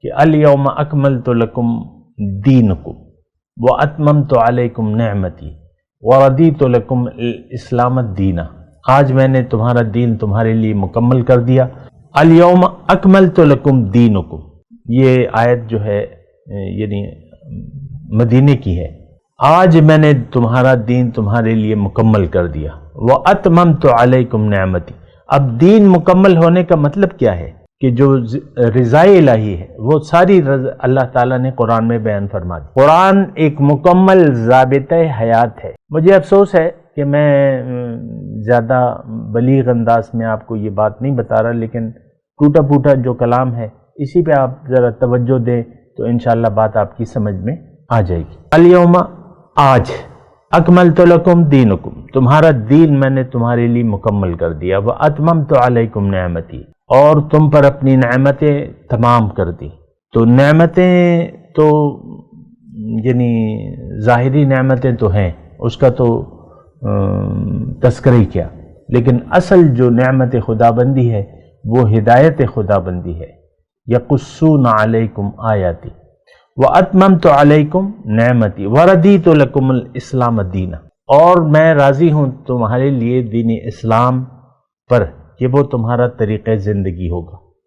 کہ الیوم اکملت لکم دینکم واتممت علیکم نعمتی وردیت لکم الاسلام دینا، آج میں نے تمہارا دین تمہارے لیے مکمل کر دیا۔ الیوم اکملت لکم دینکم، یہ آیت جو ہے یعنی مدینے کی ہے، آج میں نے تمہارا دین تمہارے لیے مکمل کر دیا۔ واتممت علیکم نعمتی، اب دین مکمل ہونے کا مطلب کیا ہے کہ جو رضا الہی ہے وہ ساری اللہ تعالیٰ نے قرآن میں بیان فرما دی۔ قرآن ایک مکمل ضابطۂ حیات ہے۔ مجھے افسوس ہے کہ میں زیادہ بلیغ انداز میں آپ کو یہ بات نہیں بتا رہا، لیکن ٹوٹا پھوٹا جو کلام ہے اسی پہ آپ ذرا توجہ دیں تو انشاءاللہ بات آپ کی سمجھ میں آ جائے گی۔ الیوم، آج، اکملت لکم دینکم، تمہارا دین میں نے تمہارے لیے مکمل کر دیا۔ واتممت علیکم نعمتی، اور تم پر اپنی نعمتیں تمام کر دی۔ تو نعمتیں تو یعنی ظاہری نعمتیں تو ہیں، اس کا تو تذکرہ کیا، لیکن اصل جو نعمت خدا بندی ہے وہ ہدایت خدا بندی ہے۔ یقصون علیکم آیاتی واتممت علیکم نعمتی وردیت لکم الاسلام دینا، اور میں راضی ہوں تمہارے لیے دین اسلام پر کہ وہ تمہارا طریقہ زندگی ہوگا۔